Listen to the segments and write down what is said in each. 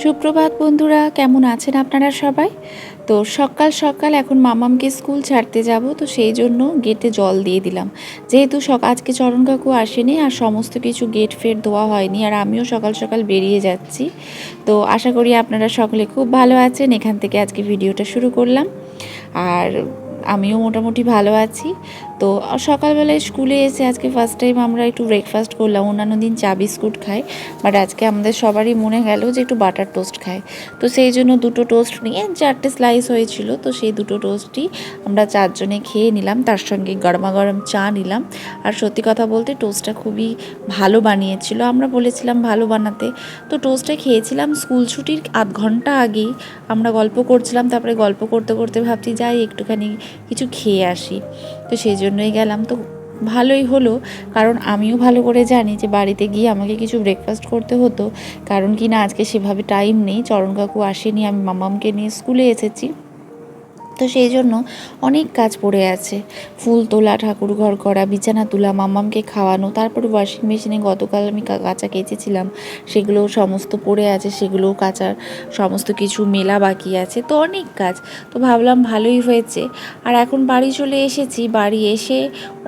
সুপ্রভাত বন্ধুরা, কেমন আছেন আপনারা সবাই? তো সকাল সকাল এখন মামামকে স্কুল ছাড়তে যাব, তো সেই জন্য গেটে জল দিয়ে দিলাম। যেহেতু আজকে চরণ কাকু আসেনি আর সমস্ত কিছু গেট ফের ধোয়া হয়নি, আর আমিও সকাল সকাল বেরিয়ে যাচ্ছি। তো আশা করি আপনারা সকলে খুব ভালো আছেন। এখান থেকে আজকে ভিডিওটা শুরু করলাম, আর আমিও মোটামুটি ভালো আছি। তো সকালবেলায় স্কুলে এসে আজকে ফার্স্ট টাইম আমরা একটু ব্রেকফাস্ট করলাম। অন্যান্য দিন চা বিস্কুট খাই, বাট আজকে আমাদের সবারই মনে গেল যে একটু বাটার টোস্ট খাই। তো সেই জন্য দুটো টোস্ট নিয়ে 4টে স্লাইস হয়েছিল, তো সেই দুটো টোস্টই আমরা 4জনে খেয়ে নিলাম। তার সঙ্গে গরমা গরম চা নিলাম। আর সত্যি কথা বলতে টোস্টটা খুবই ভালো বানিয়েছিল, আমরা বলেছিলাম ভালো বানাতে। তো টোস্টটা খেয়েছিলাম স্কুল ছুটির আধ ঘন্টা আগেই। আমরা গল্প করছিলাম, তারপরে গল্প করতে করতে ভাবছি যাই একটুখানি কিছু খেয়ে আসি, তো সেই জন্যই গেলাম। তো ভালোই হলো, কারণ আমিও ভালো করে জানি যে বাড়িতে গিয়ে আমাকে কিছু ব্রেকফাস্ট করতে হতো, কারণ কি না আজকে সেভাবে টাইম নেই, চরণ কাকু আসেনি, আমি মামামকে নিয়ে স্কুলে এসেছি। তো সেই জন্য অনেক কাজ পড়ে আছে, ফুল তোলা, ঠাকুর ঘর করা, বিছানা তোলা, মাম্মামকে খাওয়ানো, তারপরে ওয়াশিং মেশিনে গতকাল আমি কাঁচা কেচেছিলাম, সেগুলোও সমস্ত পড়ে আছে, সেগুলোও কাচার সমস্ত কিছু মেলা বাকি আছে। তো অনেক কাজ, তো ভাবলাম ভালোই হয়েছে। আর এখন বাড়ি চলে এসেছি, বাড়ি এসে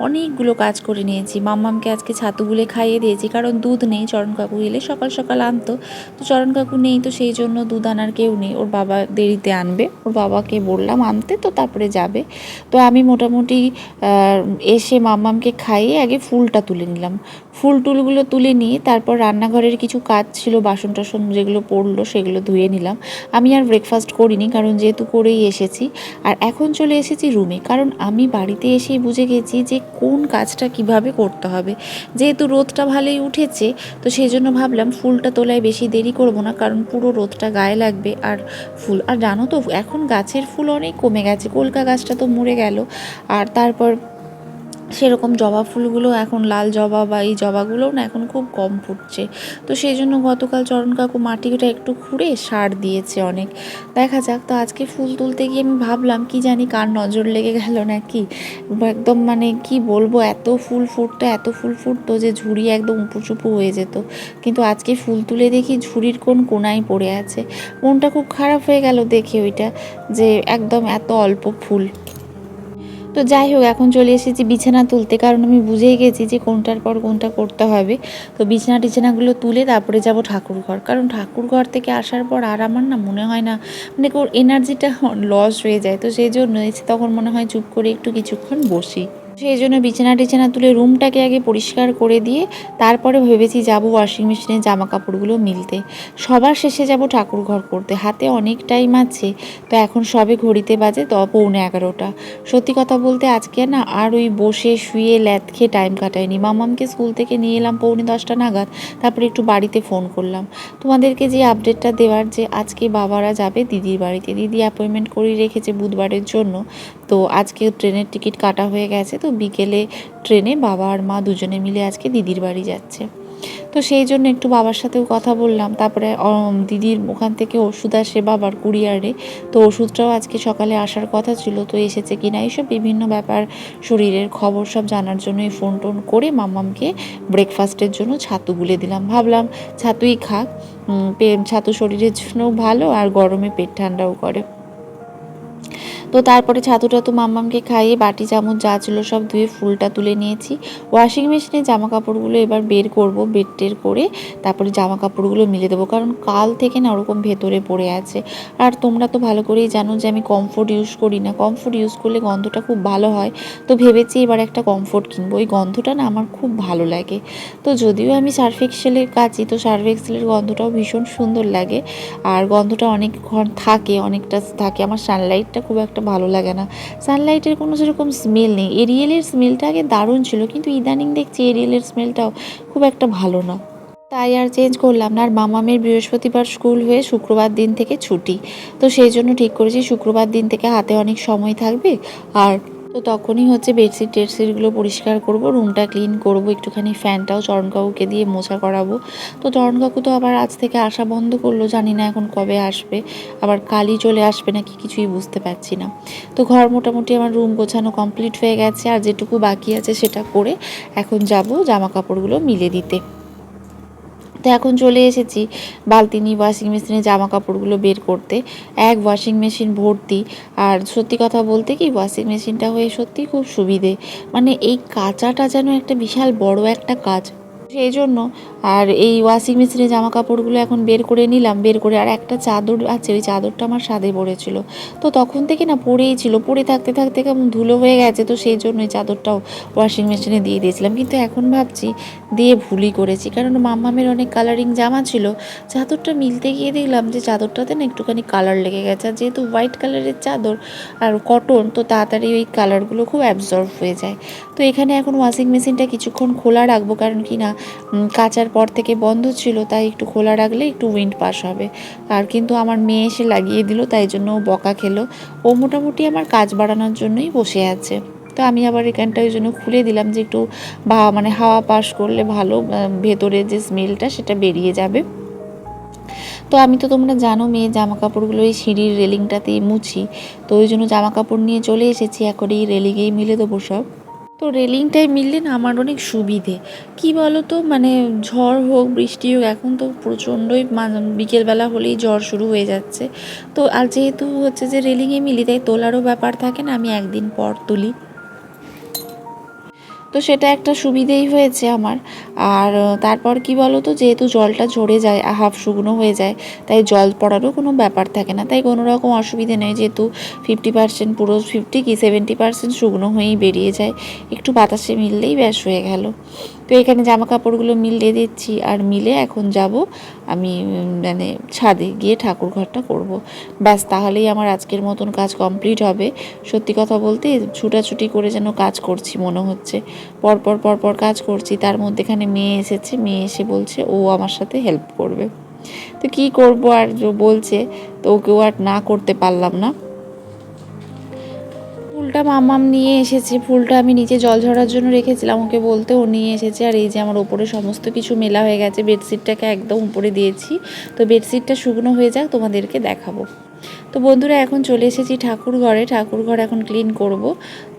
অনেকগুলো কাজ করে নিয়েছি। মাম্মামকে আজকে ছাতু গুলে খাইয়ে দিয়েছি, কারণ দুধ নেই। চরণ কাকু এলে সকাল সকাল আনতো, তো চরণ কাকু নেই, তো সেই জন্য দুধ আনার কেউ নেই, ওর বাবা দেরিতে আনবে, ওর বাবাকে বললাম আনতে, তো তারপরে যাবে। তো আমি মোটামুটি এসে মাম্মামকে খাইয়ে আগে ফুলটা তুলে নিলাম। ফুল টুলগুলো তুলে নিয়ে তারপর রান্নাঘরের কিছু কাজ ছিল, বাসন টাসন যেগুলো পড়লো সেগুলো ধুয়ে নিলাম। আমি আর ব্রেকফাস্ট করিনি, কারণ যেহেতু করেই এসেছি। আর এখন চলে এসেছি রুমে, কারণ আমি বাড়িতে এসেই বুঝে গেছি যে কোন কাজটা কিভাবে করতে হবে। যেহেতু রোদটা ভালোই উঠেছে, তো সেই জন্য ভাবলাম ফুলটা তোলায় বেশি দেরি করব না, কারণ পুরো রোদটা গায়ে লাগবে। আর ফুল, আর জানো তো এখন গাছের ফুল অনেক কমে গেছে, কলকা গাছটা তো মরে গেল। আর তারপর সেরকম জবা ফুলগুলো এখন, লাল জবা বা এই জবাগুলোও না এখন খুব কম ফুটছে। তো সেই জন্য গতকাল চরণ কাকু মাটিটা একটু খুঁড়ে সার দিয়েছে অনেক, দেখা যাক। তো আজকে ফুল তুলতে গিয়ে আমি ভাবলাম কি জানি কার নজর লেগে গেল নাকি, একদম মানে কি বলবো, এত ফুল ফুটতো, এত ফুল ফুটতো যে ঝুড়ি একদম উপুচুপু হয়ে যেত। কিন্তু আজকে ফুল তুলে দেখি ঝুড়ির কোন কোনায় পড়ে আছে। মনটা খুব খারাপ হয়ে গেল দেখে ওইটা, যে একদম এত অল্প ফুল। তো যাই হোক, এখন চলে এসেছি বিছানা তুলতে, কারণ আমি বুঝেই গেছি যে কোনটার পর কোনটা করতে হবে। তো বিছানা টিছানাগুলো তুলে তারপরে যাব ঠাকুর ঘর, কারণ ঠাকুর ঘর থেকে আসার পর আর আমার না মনে হয় না, মানে ওর এনার্জিটা লস হয়ে যায়। তো সেই জন্য এসে তখন মনে হয় চুপ করে একটু কিছুক্ষণ বসি। সেই জন্য বিছানা টিছানা তুলে রুমটাকে আগে পরিষ্কার করে দিয়ে তারপরে ভেবেছি যাব ওয়াশিং মেশিনে জামা কাপড়গুলো মিলতে। সবার শেষে যাব ঠাকুর ঘর করতে, হাতে অনেক টাইম আছে। তো এখন সবে ঘড়িতে বাজে 11:45। সত্যি কথা বলতে আজকে না আর ওই বসে শুয়ে ল্যাদ খেয়ে টাইম কাটায়নি। মামামকে স্কুল থেকে নিয়ে এলাম 9:45 নাগাদ, তারপরে একটু বাড়িতে ফোন করলাম তোমাদেরকে যে আপডেটটা দেওয়ার, যে আজকে বাবারা যাবে দিদির বাড়িতে। দিদি অ্যাপয়েন্টমেন্ট করে রেখেছে বুধবারের জন্য, তো আজকে ট্রেনের টিকিট কাটা হয়ে গেছে। তো বিকেলে ট্রেনে বাবা আর মা দুজনে মিলে আজকে দিদির বাড়ি যাচ্ছে। তো সেই জন্য একটু বাবার সাথেও কথা বললাম। তারপরে দিদির ওখান থেকে ওষুধ আসে বাবার কুরিয়ারে, তো ওষুধটাও আজকে সকালে আসার কথা ছিল, তো এসেছে কিনা এইসব বিভিন্ন ব্যাপার, শরীরের খবর সব জানার জন্যই ফোন টোন করে মাম্মামকে ব্রেকফাস্টের জন্য ছাতু গুলে দিলাম। ভাবলাম ছাতুই খাক, ছাতু শরীরের জন্যও ভালো, আর গরমে পেট ঠান্ডাও করে। তো তারপরে ছাতু টাতু মাম্মামকে খাইয়ে বাটি চামচ যা ছিল সব ধুয়ে ফুলটা তুলে নিয়েছি। ওয়াশিং মেশিনে জামা কাপড়গুলো এবার বের করব, বের টের করে তারপরে জামা কাপড়গুলো মিলে দেবো, কারণ কাল থেকে না ওরকম ভেতরে পড়ে আছে। আর তোমরা তো ভালো করেই জানো যে আমি কমফোর্ট ইউজ করি না, কমফোর্ট ইউজ করলে গন্ধটা খুব ভালো হয়। তো ভেবেছি এবার একটা কমফোর্ট কিনবো, ওই গন্ধটা না আমার খুব ভালো লাগে। তো যদিও আমি সার্ফ এক্সেলের কাজই, তো সার্ফ এক্সেলের গন্ধটাও ভীষণ সুন্দর লাগে, আর গন্ধটা অনেকক্ষণ থাকে, অনেকটা থাকে। আমার সানলাইটটা খুব একটা ভালো লাগে না, সানলাইটের কোনো সেরকম স্মেল নেই। এরিয়েলের স্মেলটা আগে দারুণ ছিল, কিন্তু ইদানিং দেখছি এরিয়েলের স্মেলটাও খুব একটা ভালো না, তাই আর চেঞ্জ করলাম না। আর মামামের বৃহস্পতিবার স্কুল হয়ে শুক্রবার দিন থেকে ছুটি, তো সেই জন্য ঠিক করেছি শুক্রবার দিন থেকে হাতে অনেক সময় থাকবে। আর তো তখনই হচ্ছে বেডশিট টেডশিটগুলো পরিষ্কার করব, রুমটা ক্লিন করব, একটুখানি ফ্যানটাও চরণ কাকুকে দিয়ে মোছা করাবো। তো চরণ কাকু তো আবার আজ থেকে আসা বন্ধ করলো, জানি না এখন কবে আসবে, আবার কালই চলে আসবে নাকি কিছুই বুঝতে পারছি না। তো ঘর মোটামুটি আমার রুম গোছানো কমপ্লিট হয়ে গেছে, আর যেটুকু বাকি আছে সেটা করে এখন যাব জামা কাপড়গুলো মিলে দিতে। তো এখন চলে এসেছি বালতি নিয়ে ওয়াশিং মেশিনে জামা কাপড়গুলো বের করতে। এক ওয়াশিং মেশিন ভর্তি। আর সত্যি কথা বলতে কি, ওয়াশিং মেশিনটা হয়ে সত্যি খুব সুবিধে। মানে এই কাচাটা যেন একটা বিশাল বড় একটা কাজ, সেই জন্য। আর এই ওয়াশিং মেশিনে জামা কাপড়গুলো এখন বের করে নিলাম, বের করে আর একটা চাদর আছে, ওই চাদরটা আমার ছাদে পড়েছিল। তো তখন থেকে না পড়েই ছিল, পড়ে থাকতে থাকতে কেমন ধুলো হয়ে গেছে, তো সেই জন্য এই চাদরটাও ওয়াশিং মেশিনে দিয়ে দিয়েছিলাম। কিন্তু এখন ভাবছি দিয়ে ভুলই করেছি, কারণ মাম্মামের অনেক কালারিং জামা ছিল। চাদরটা মিলতে গিয়ে দেখলাম যে চাদরটাতে না একটুখানি কালার লেগে গেছে, আর যেহেতু হোয়াইট কালারের চাদর আর কটন, তো তাড়াতাড়ি ওই কালারগুলো খুব অ্যাবজর্ব হয়ে যায়। তো এখানে এখন ওয়াশিং মেশিনটা কিছুক্ষণ খোলা রাখবো, কারণ কি না কাচার পর থেকে বন্ধ ছিল, তাই একটু খোলা রাখলে একটু উইন্ড পাস হবে। আর কিন্তু আমার মেয়ে এসে লাগিয়ে দিল, তাই জন্য ও বকা খেলো। ও মোটামুটি আমার কাজ বাড়ানোর জন্যই বসে আছে। তো আমি আবার এখানটা ওই জন্য খুলে দিলাম যে একটু মানে হাওয়া পাস করলে ভালো, ভেতরে যে স্মেলটা সেটা বেরিয়ে যাবে। তো আমি তো তোমরা জানো মেয়ে জামা কাপড়গুলো এই সিঁড়ির রেলিংটাতেই মুছি, তো ওই জন্য জামা কাপড় নিয়ে চলে এসেছি, এখন এই রেলিংয়েই মিলে দেবো সব। তো রেলিংটায় মিললে না আমার অনেক সুবিধে। কি বলো তো, মানে ঝড় হোক বৃষ্টি হোক, এখন তো প্রচণ্ডই বিকেলবেলা হলেই ঝড় শুরু হয়ে যাচ্ছে। তো আর যেহেতু হচ্ছে যে রেলিংয়ে মিলি, তাই তোলারও ব্যাপার থাকে না, আমি একদিন পর তুলি। তো সেটা একটা সুবিধেই হয়েছে আমার। আর তারপর কি বলো তো, যেহেতু জলটা ঝরে যায়, হাফ শুকনো হয়ে যায়, তাই জল পড়ারও কোনো ব্যাপার থাকে না, তাই কোনো রকম অসুবিধে নেই। যেহেতু 50% পুরো 50 কি 70% শুকনো হয়েই বেরিয়ে যায়, একটু বাতাসে মিললেই ব্যাস হয়ে গেল। তো এখানে জামা কাপড়গুলো মিলিয়ে দিচ্ছি, আর মিলে এখন যাব আমি মানে ছাদে গিয়ে ঠাকুর ঘরটা করব। ব্যাস, তাহলেই আমার আজকের মতন কাজ কমপ্লিট হবে। সত্যি কথা বলতে ছুটাছুটি করে যেন কাজ করছি মনে হচ্ছে, পরপর পরপর কাজ করছি। তার মধ্যেখানে মেয়ে এসেছে, মেয়ে এসে বলছে ও আমার সাথে হেল্প করবে। তো কী করব, আর বলছে, তো ওকেও আর না করতে পারলাম না। ফুলটা মাম্মাম নিয়ে এসেছে, ফুলটা আমি নিচে জল ঝরার জন্য রেখেছিলাম, ওকে বলতে ও নিয়ে এসেছে। আর এই যে আমার ওপরে সমস্ত কিছু মেলা হয়ে গেছে, বেডশিটটাকে একদম উপরে দিয়েছি। তো বেডশিটটা শুকনো হয়ে যাক, তোমাদেরকে দেখাবো। তো বন্ধুরা এখন চলে এসেছি ঠাকুর ঘরে, ঠাকুর ঘর এখন ক্লিন করব।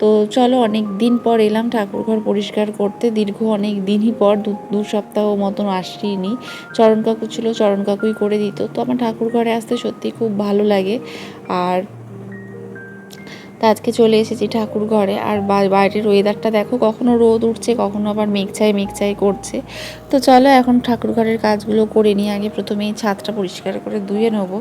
তো চলো, অনেক দিন পর এলাম ঠাকুর ঘর পরিষ্কার করতে, দীর্ঘ অনেক দিনই পর, দু সপ্তাহ মতন আসিনি। চরণ কাকু ছিল, চরণ কাকুই করে দিত। তো আমার ঠাকুর ঘরে আসতে সত্যি খুব ভালো লাগে। আর তা আজকে চলে এসেছি ঠাকুর ঘরে। আর বাইরের ওয়েদারটা দেখো, কখনো রোদ উঠছে, কখনো আবার মেঘছাই মেঘছাই করছে। তো চলো এখন ঠাকুর ঘরের কাজগুলো করে নিই। আগে প্রথমে এই ছাদটা পরিষ্কার করে ধুয়ে নেবো,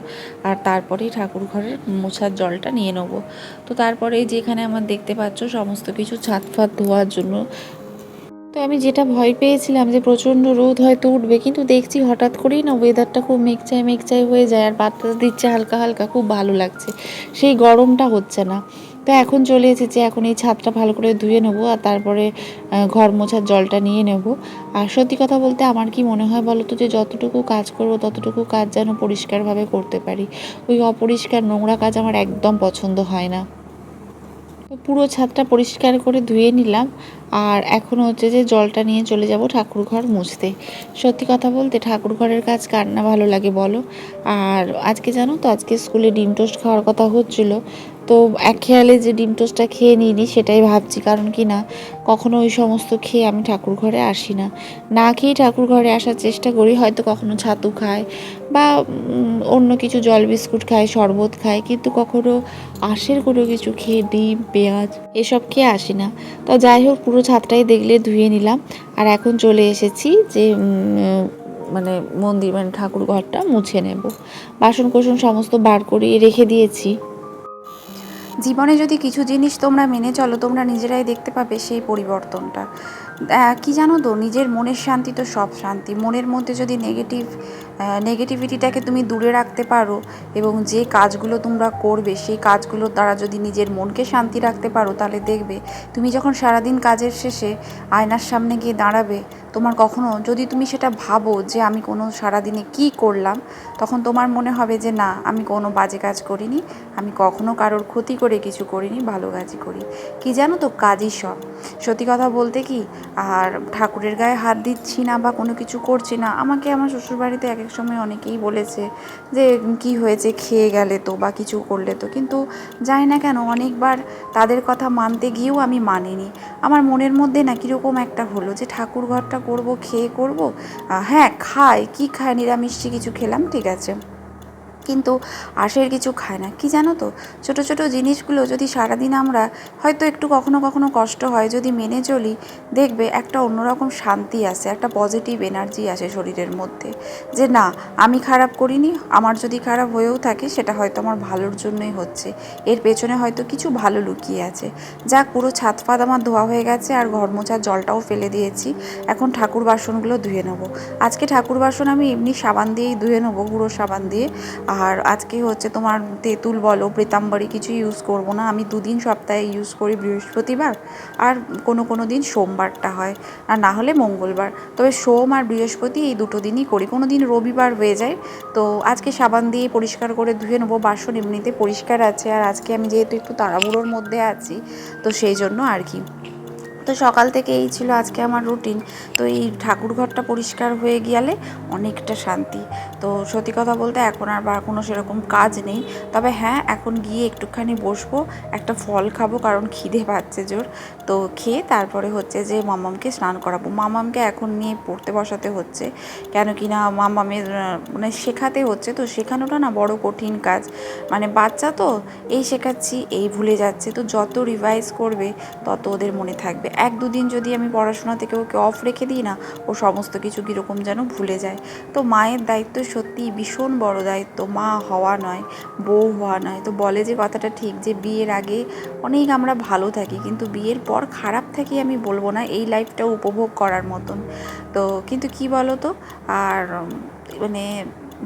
আর তারপরেই ঠাকুর ঘরের মোছার জলটা নিয়ে নেবো। তো তারপরে যেখানে আমার দেখতে পাচ্ছ সমস্ত কিছু ছাদ ফাদ ধোয়ার জন্য। তো আমি যেটা ভয় পেয়েছিলাম যে প্রচণ্ড রোদ হয়তো উঠবে, কিন্তু দেখছি হঠাৎ করেই না ওয়েদারটা খুব মেঘচাই মেঘচাই হয়ে যায়, আর বাতাস দিচ্ছে হালকা হালকা, খুব ভালো লাগছে, সেই গরমটা হচ্ছে না। তো এখন চলে এসেছি, এখন এই ছাদটা ভালো করে ধুয়ে নেবো, আর তারপরে ঘর মোছার জলটা নিয়ে নেব। আর সত্যি কথা বলতে আমার কি মনে হয় বলো তো, যে যতটুকু কাজ করব ততটুকু কাজ যেন পরিষ্কারভাবে করতে পারি। ওই অপরিষ্কার নোংরা কাজ আমার একদম পছন্দ হয় না। তো পুরো ছাদটা পরিষ্কার করে ধুয়ে নিলাম, আর এখন হচ্ছে যে জলটা নিয়ে চলে যাব ঠাকুর ঘর মুছতে। সত্যি কথা বলতে ঠাকুর ঘরের কাজ কার না ভালো লাগে বলো। আর আজকে জানো তো, আজকে স্কুলে ডিম টোস্ট খাওয়ার কথা হচ্ছিল, তো এক খেয়ালে যে ডিম টোস্টটা খেয়ে নিইনি সেটাই ভাবছি, কারণ কি না কখনো ওই সমস্ত খেয়ে আমি ঠাকুর ঘরে আসি না, না খেয়ে ঠাকুর ঘরে আসার চেষ্টা করি। হয়তো কখনো ছাতু খাই, বা অন্য কিছু জল বিস্কুট খাই, শরবত খাই, কিন্তু কখনো আঁশের কোনো কিছু খেয়ে ডিম পেঁয়াজ এসব খেয়ে আসি না। তো যাই হোক, পুরো ছাদটাই দেখলে ধুয়ে নিলাম, আর এখন চলে এসেছি যে মানে মন্দির মানে ঠাকুর ঘরটা মুছে নেব। বাসন কোসন সমস্ত বার করে রেখে দিয়েছি। জীবনে যদি কিছু জিনিস তোমরা মেনে চলো, তোমরা নিজেরাই দেখতে পাবে সেই পরিবর্তনটা। কি জানো তো, নিজের মনের শান্তি তো সব শান্তি। মনের মধ্যে যদি নেগেটিভিটিটাকে তুমি দূরে রাখতে পারো, এবং যে কাজগুলো তোমরা করবে সেই কাজগুলোর দ্বারা যদি নিজের মনকে শান্তি রাখতে পারো, তাহলে দেখবে তুমি যখন সারাদিন কাজের শেষে আয়নার সামনে গিয়ে দাঁড়াবে, তোমার কখনো যদি তুমি সেটা ভাবো যে আমি কোনো সারাদিনে কী করলাম, তখন তোমার মনে হবে যে না, আমি কোনো বাজে কাজ করিনি, আমি কখনো কারোর ক্ষতি করে কিছু করিনি, ভালো কাজই করি। কি জানো তো, কাজই সব। সত্যি কথা বলতে কি, আর ঠাকুরের গায়ে হাত দিচ্ছি না বা কোনো কিছু করছি না। আমাকে আমার শ্বশুরবাড়িতে এক এক সময় অনেকেই বলেছে যে কি হয়েছে, খেয়ে গেলে তো বা কিছু করলে তো, কিন্তু জানি না কেন অনেকবার তাদের কথা মানতে গিয়েও আমি মানিনি। আমার মনের মধ্যে না কীরকম একটা হলো যে ঠাকুর ঘরটা করব, খেয়ে করব। হ্যাঁ, খাই, কি খায়, নিরামিষি কিছু খেলাম, ঠিক আছে, কিন্তু আঁশের কিছু খায় না। কি জানো তো, ছোট ছোট জিনিসগুলো যদি সারাদিন আমরা হয়তো একটু কখনো কখনো কষ্ট হয়, যদি মেনে চলি, দেখবে একটা অন্যরকম শান্তি আসে, একটা পজিটিভ এনার্জি আসে শরীরের মধ্যে, যে না, আমি খারাপ করিনি, আমার যদি খারাপ হয়েও থাকে সেটা হয়তো আমার ভালোর জন্যই হচ্ছে, এর পেছনে হয়তো কিছু ভালো লুকিয়ে আছে। যাক, পুরো ছাদ ফাদ আমার ধোয়া হয়ে গেছে আর ঘর মোছার জলটাও ফেলে দিয়েছি। এখন ঠাকুর বাসনগুলো ধুয়ে নেবো। আজকে ঠাকুর বাসন আমি এমনি সাবান দিয়েই ধুয়ে নেবো, গুঁড়ো সাবান দিয়ে। আর আজকে হচ্ছে তোমার তেঁতুল বলো, পীতাম্বরী কিছু ইউজ করব না। আমি দুদিন সপ্তাহে ইউজ করি, বৃহস্পতিবার আর কোনো দিন সোমবারটা হয়, আর না হলে মঙ্গলবার। তবে সোম আর বৃহস্পতি এই দুটো দিনই করি, কোনো দিন রবিবার হয়ে যায়। তো আজকে সাবান দিয়ে পরিষ্কার করে ধুয়ে নেবো। বাসন এমনিতে পরিষ্কার আছে, আর আজকে আমি যেহেতু একটু তাড়াহুড়োর মধ্যে আছি, তো সেই জন্য আর কি। তো সকাল থেকে এই ছিল আজকে আমার রুটিন। তো এই ঠাকুর ঘরটা পরিষ্কার হয়ে গেলে অনেকটা শান্তি। তো সত্যি কথা বলতে এখন আর বা কোনো সেরকম কাজ নেই। তবে হ্যাঁ, এখন গিয়ে একটুখানি বসবো, একটা ফল খাবো, কারণ খিদে পাচ্ছে জোর। তো খেয়ে তারপরে হচ্ছে যে মামামকে স্নান করাবো। মামামকে এখন নিয়ে পড়তে বসাতে হচ্ছে, কেন কি না মামামের মানে শেখাতে হচ্ছে। তো শেখানোটা না বড় কঠিন কাজ, মানে বাচ্চা তো, এই শেখাচ্ছি এই ভুলে যাচ্ছে। তো যত রিভাইজ করবে তত ওদের মনে থাকবে। এক দুদিন যদি আমি পড়াশোনা থেকে ওকে অফ রেখে দিই না, ও সমস্ত কিছু কীরকম যেন ভুলে যায়। তো মায়ের দায়িত্ব সত্যিই ভীষণ বড় দায়িত্ব, মা হওয়া নয়, বউ হওয়া নয়। তো বলে যে কথাটা ঠিক, যে বিয়ের আগে অনেক আমরা ভালো থাকি, কিন্তু বিয়ের পর খারাপ থাকি আমি বলবো না, এই লাইফটাও উপভোগ করার মতন। তো কিন্তু কি বলো তো, আর মানে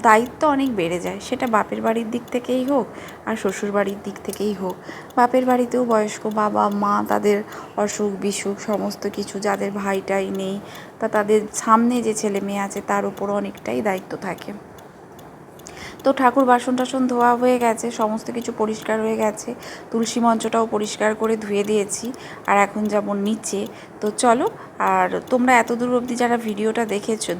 দায়িত্ব অনেক বেড়ে যায়, সেটা বাপের বাড়ির দিক থেকেই হোক আর শ্বশুর বাড়ির দিক থেকেই হোক। বাপের বাড়িতেও বয়স্ক বাবা মা, তাদের অসুখ বিসুখ সমস্ত কিছু, যাদের ভাইটাই নেই, তা তাদের সামনে যে ছেলে মেয়ে আছে তার উপরও অনেকটাই দায়িত্ব থাকে। তো ঠাকুর বাসন টাসন ধোয়া হয়ে গেছে, সমস্ত কিছু পরিষ্কার হয়ে গেছে, তুলসী মঞ্চটাও পরিষ্কার করে ধুয়ে দিয়েছি। আর এখন যেমন নিচে, তো চলো। আর তোমরা এত দূর অবধি যারা ভিডিওটা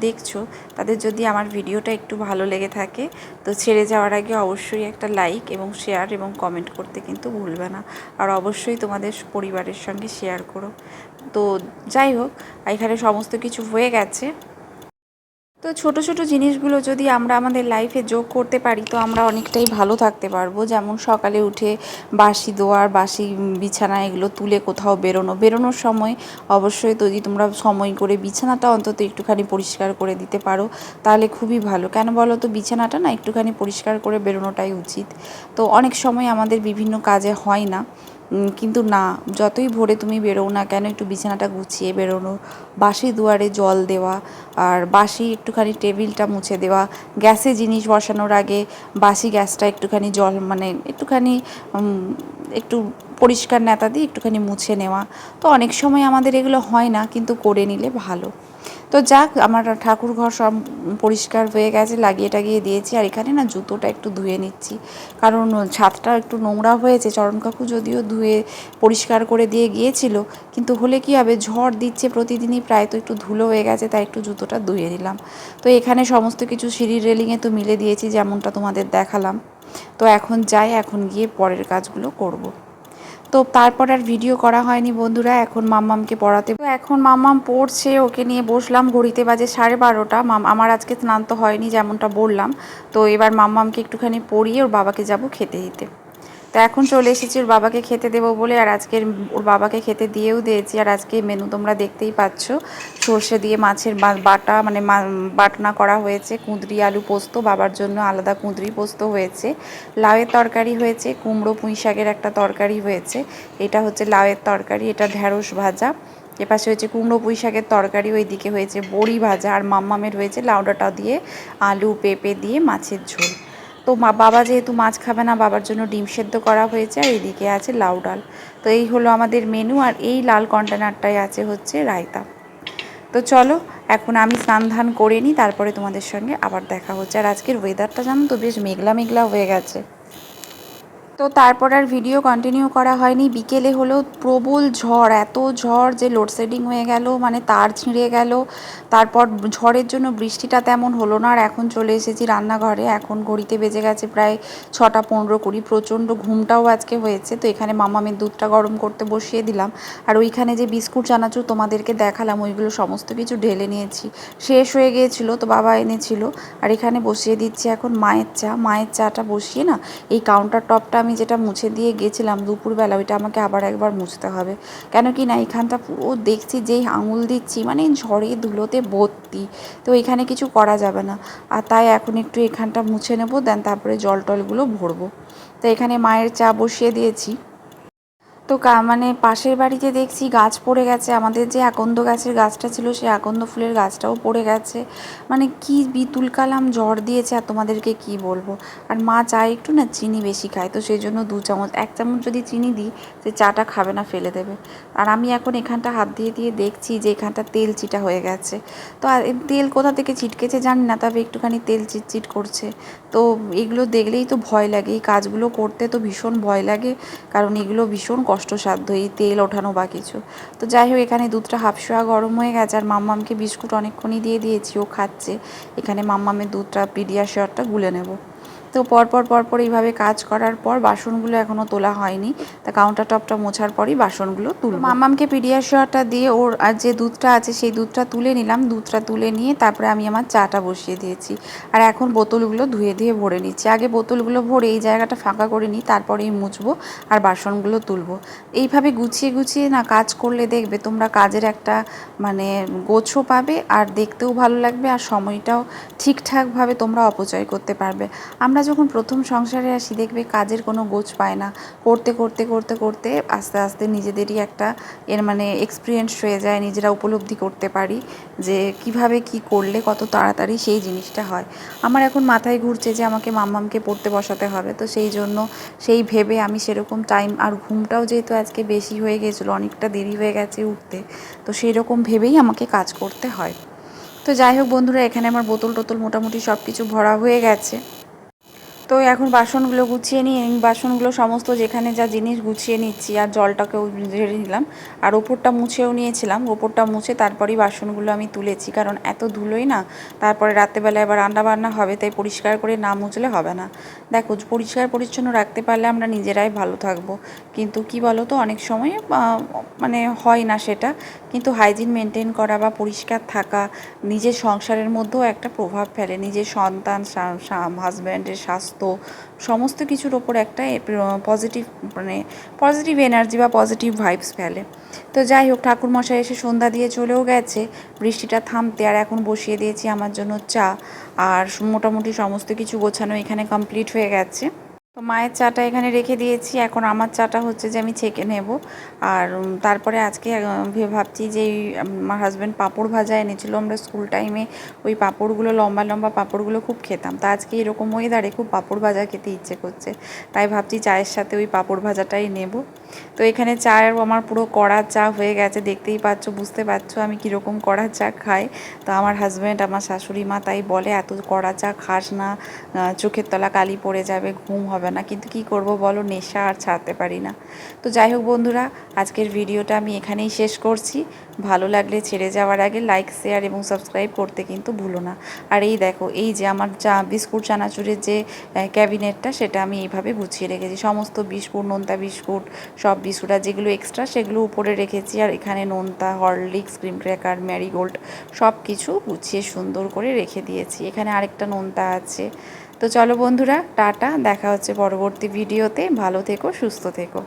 দেখছো, তাদের যদি আমার ভিডিওটা একটু ভালো লেগে থাকে, তো ছেড়ে যাওয়ার আগে অবশ্যই একটা লাইক এবং শেয়ার এবং কমেন্ট করতে কিন্তু ভুলবে না। আর অবশ্যই তোমাদের পরিবারের সঙ্গে শেয়ার করো। তো যাই হোক, এখানে সমস্ত কিছু হয়ে গেছে। তো ছোট ছোট জিনিসগুলো যদি আমরা আমাদের লাইফে যোগ করতে পারি, তো আমরা অনেকটাই ভালো থাকতে পারবো। যেমন সকালে উঠে বাসি দোয়ার, বাসি বিছানা এগুলো তুলে কোথাও বেরোনোর সময় অবশ্যই যদি তোমরা সময় করে বিছানাটা অন্তত একটুখানি পরিষ্কার করে দিতে পারো, তাহলে খুবই ভালো। কেন বলো তো, বিছানাটা না একটুখানি পরিষ্কার করে বেরোনোটাই উচিত। তো অনেক সময় আমাদের বিভিন্ন কাজে হয় না, কিন্তু না, যতই ভোরে তুমি বেরোও না কেন, একটু বিছানাটা গুছিয়ে বেরোনো, বাসি দুয়ারে জল দেওয়া, আর বাসি একটুখানি টেবিলটা মুছে দেওয়া, গ্যাসে জিনিস বসানোর আগে বাসি গ্যাসটা একটুখানি জল মানে একটুখানি একটু পরিষ্কার ন্যাতা দিয়ে একটুখানি মুছে নেওয়া। তো অনেক সময় আমাদের এগুলো হয় না, কিন্তু করে নিলে ভালো। তো যাক, আমার ঠাকুর ঘর সব পরিষ্কার হয়ে গেছে, লাগিয়ে টাগিয়ে দিয়েছি। আর এখানে না জুতোটা একটু ধুয়ে নিচ্ছি, কারণ ছাদটা একটু নোংরা হয়েছে। চরণ কাকু যদিও ধুয়ে পরিষ্কার করে দিয়ে গিয়েছিল, কিন্তু হলে কি হবে, ঝড় দিচ্ছে প্রতিদিনই প্রায়, তো একটু ধুলো হয়ে গেছে, তাই একটু জুতোটা ধুয়ে নিলাম। তো এখানে সমস্ত কিছু সিঁড়ির রেলিংয়ে তো মিলে দিয়েছি, যেমনটা তোমাদের দেখালাম। তো এখন যাই, এখন গিয়ে পরের কাজগুলো করব। তো তারপর আর ভিডিও করা হয়নি বন্ধুরা। এখন মাম্মামকে পড়াতে, তো এখন মাম্মাম পড়ছে, ওকে নিয়ে বসলাম। ঘড়িতে বাজে 12:30। আমার আজকে স্নান তো হয়নি, যেমনটা বললাম। তো এবার মাম্মামকে একটুখানি পড়িয়ে ওর বাবাকে যাব খেতে দিতে। তো এখন চলে এসেছি ওর বাবাকে খেতে দেবো বলে, আর আজকের ওর বাবাকে খেতে দিয়েও দিয়েছি। আর আজকে মেনু তোমরা দেখতেই পাচ্ছ, সর্ষে দিয়ে মাছের বাটা মানে বাটনা করা হয়েছে, কুঁদরি আলু পোস্ত, বাবার জন্য আলাদা কুঁদরি পোস্ত হয়েছে, লাউয়ের তরকারি হয়েছে, কুমড়ো পুঁই শাকের একটা তরকারি হয়েছে, এটা হচ্ছে লাউয়ের তরকারি, এটা ঢ্যাঁড়স ভাজা, এপাশে হয়েছে কুমড়ো পুঁই শাকের তরকারি, ওইদিকে হয়েছে বড়ি ভাজা, আর মাম্মামের হয়েছে লাউ ডাঁটা দিয়ে আলু পেঁপে দিয়ে মাছের ঝোল। তো বাবা যেহেতু মাছ খাবে না, বাবার জন্য ডিম সেদ্ধ করা হয়েছে, আর এদিকে আছে লাউ ডাল। তো এই হলো আমাদের মেনু। আর এই লাল কন্টেনারটায় আছে হচ্ছে রায়তা। তো চলো, এখন আমি স্নান ধান করে নিই, তারপরে তোমাদের সঙ্গে আবার দেখা হচ্ছে। আর আজকের ওয়েদারটা জানো তো, বেশ মেঘলা মেঘলা হয়ে গেছে। তো তারপর আর ভিডিও কন্টিনিউ করা হয়নি। বিকেলে হলো প্রবল ঝড়, এত ঝড় যে লোডশেডিং হয়ে গেল, মানে তার ছিঁড়ে গেল। তারপর ঝড়ের জন্য বৃষ্টিটা তেমন হলো না। আর এখন চলে এসেছি রান্নাঘরে। এখন ঘড়িতে বেজে গেছে প্রায় 6:15-20। প্রচণ্ড ঘুমটাও আজকে হয়েছে। তো এখানে মামামের দুধটা গরম করতে বসিয়ে দিলাম। আর ওইখানে যে বিস্কুট চানাচুর তোমাদেরকে দেখালাম, ওইগুলো সমস্ত কিছু ঢেলে নিয়েছি, শেষ হয়ে গিয়েছিলো তো বাবা এনেছিল। আর এখানে বসিয়ে দিচ্ছি এখন মায়ের চা। মায়ের চাটা বসিয়ে না, এই কাউন্টার টপটা আমি যেটা মুছে দিয়ে গেছিলাম দুপুরবেলা, ওইটা আমাকে আবার একবার মুছতে হবে। কেন কি না এখানটা পুরো দেখছি যেই আঙুল দিচ্ছি মানে ঝড়ে ধুলোতে ভর্তি। তো এখানে কিছু করা যাবে না। আর তাই এখন একটু এখানটা মুছে নেবো, দেন তারপরে জল টলগুলো ভরবো। তো এখানে মায়ের চা বসিয়ে দিয়েছি। তো মানে পাশের বাড়িতে দেখছি গাছ পড়ে গেছে। আমাদের যে আকন্দ গাছের গাছটা ছিল, সেই আকন্দ ফুলের গাছটাও পড়ে গেছে। মানে কি বিতুল কালাম ঝড় দিয়েছে, আর তোমাদেরকে কি বলবো। আর মা চায় একটু না চিনি বেশি খায়, তো সেই জন্য 2 চামচ, 1 চামচ যদি চিনি দিই সে চাটা খাবে না, ফেলে দেবে। আর আমি এখন এখানটা হাত দিয়ে দিয়ে দেখছি যে এখানটা তেল চিটা হয়ে গেছে। তো আর তেল কোথা থেকে ছিটকেছে জানি না, তবে একটুখানি তেল চিটচিট করছে। তো এগুলো দেখলেই তো ভয় লাগে, এই কাজগুলো করতে তো ভীষণ ভয় লাগে, কারণ এগুলো ভীষণ কষ্টসাধ্য, এই তেল ওঠানো বা কিছু। তো যাই হোক, এখানে দুধটা হাফসোয়া গরম হয়ে গেছে। আর মাম্মামকে বিস্কুট অনেকক্ষণই দিয়ে দিয়েছি, ও খাচ্ছে। এখানে মাম্মামের দুধটা পিডিয়াশিওরটা গুলে নেব। তো পরপর এইভাবে কাজ করার পর বাসনগুলো এখনও তোলা হয়নি। তা কাউন্টার টপটা মোছার পরই বাসনগুলো তুলব। মাম্মামকে পিডিয়াশিওরটা দিয়ে ওর আর যে দুধটা আছে সেই দুধটা তুলে নিলাম। দুধটা তুলে নিয়ে তারপরে আমি আমার চাটা বসিয়ে দিয়েছি। আর এখন বোতলগুলো ধুয়ে দিয়ে ভরে নিচ্ছি। আগে বোতলগুলো ভরে এই জায়গাটা ফাঁকা করে নিই, তারপরেই মুছবো আর বাসনগুলো তুলবো। এইভাবে গুছিয়ে গুছিয়ে না কাজ করলে দেখবে তোমরা কাজের একটা মানে গোছও পাবে, আর দেখতেও ভালো লাগবে, আর সময়টাও ঠিকঠাকভাবে তোমরা অপচয় করতে পারবে। আমরা যখন প্রথম সংসারে আসি দেখবে কাজের কোনো গোছ পায় না। করতে করতে করতে করতে আস্তে আস্তে নিজেদেরই একটা এর মানে এক্সপিরিয়েন্স হয়ে যায়, নিজেরা উপলব্ধি করতে পারি যে কিভাবে কি করলে কত তাড়াতাড়ি সেই জিনিসটা হয়। আমার এখন মাথায় ঘুরছে যে আমাকে মাম্মামকে পড়তে বসাতে হবে, তো সেই জন্য সেই ভেবে আমি সেরকম টাইম, আর ঘুমটাও যেহেতু আজকে বেশি হয়ে গেছিলো, অনেকটা দেরি হয়ে গেছে উঠতে, তো সেই রকম ভেবেই আমাকে কাজ করতে হয়। তো যাই হোক বন্ধুরা, এখানে আমার বোতল টোতল মোটামুটি সব কিছু ভরা হয়ে গেছে। তো এখন বাসনগুলো গুছিয়ে নিয়ে বাসনগুলো সমস্ত যেখানে যা জিনিস গুছিয়ে নিচ্ছি, আর জলটাকেও ঝেড়ে নিলাম, আর ওপরটা মুছেও নিয়েছিলাম। ওপরটা মুছে তারপরেই বাসনগুলো আমি তুলেছি, কারণ এত ধুলোই না, তারপরে রাত্রেবেলা এবার রান্নাবান্না হবে, তাই পরিষ্কার করে না মুছলে হবে না। দেখো, পরিষ্কার পরিচ্ছন্ন রাখতে পারলে আমরা নিজেরাই ভালো থাকবো, কিন্তু কি বলো তো, অনেক সময় মানে হয় না সেটা। কিন্তু হাইজিন মেনটেন করা বা পরিষ্কার থাকা নিজের সংসারের মধ্যেও একটা প্রভাব ফেলে, নিজের সন্তান, হাজব্যান্ডের স্বাস্থ্য, সমস্ত কিছুর ওপর একটা পজিটিভ মানে পজিটিভ এনার্জি বা পজিটিভ ভাইবস ফেলে। তো যাই হোক, ঠাকুরমশাই এসে সন্ধ্যা দিয়ে চলেও গেছে বৃষ্টিটা থামতে। আর এখন বসিয়ে দিয়েছি আমার জন্য চা। আর মোটামুটি সমস্ত কিছু গোছানো এখানে কমপ্লিট হয়ে গেছে। তো মায়ের চাটা এখানে রেখে দিয়েছি, এখন আমার চাটা হচ্ছে যে আমি ছেঁকে নেব। আর তারপরে আজকে ভাবছি যে আমার হাজব্যান্ড পাঁপড় ভাজা এনেছিলো, আমরা স্কুল টাইমে ওই পাঁপড়গুলো, লম্বা লম্বা পাঁপড়গুলো খুব খেতাম। তা আজকে এরকম ওয়েদারে খুব পাঁপড় ভাজা খেতে ইচ্ছে করছে, তাই ভাবছি চায়ের সাথে ওই পাঁপড় ভাজাটাই নেব। তো এখানে চায়ের আমার পুরো কড়া চা হয়ে গেছে, দেখতেই পাচ্ছ, বুঝতে পারছো আমি কীরকম কড়া চা খাই। তো আমার হাজব্যান্ড, আমার শাশুড়ি মা তাই বলে এত কড়া চা খাস না, চোখের তলা কালি পড়ে যাবে, ঘুম হবে না। কিন্তু কি করব বলো, নেশা আর ছাড়তে পারি না। তো যাই হোক বন্ধুরা, আজকের ভিডিওটা আমি এখানেই শেষ করছি। ভালো লাগলে ছেড়ে যাওয়ার আগে লাইক, শেয়ার এবং সাবস্ক্রাইব করতে কিন্তু ভুলো না। আর এই দেখো, এই যে আমার বিস্কুট চানাচুরের যে ক্যাবিনেটটা, সেটা আমি এইভাবে গুছিয়ে রেখেছি। সমস্ত বিস্কুট, নোনতা বিস্কুট, সব বিস্কুট আর যেগুলো এক্সট্রা সেগুলো উপরে রেখেছি। আর এখানে নোনতা, হরলিক্স, ক্রিম ক্র্যাকার, ম্যারিগোল্ড সব কিছু গুছিয়ে সুন্দর করে রেখে দিয়েছি। এখানে আরেকটা নোনতা আছে। তো চলো বন্ধুরা, টাটা, দেখা হচ্ছে পরবর্তী ভিডিওতে। ভালো থেকো, সুস্থ থেকো।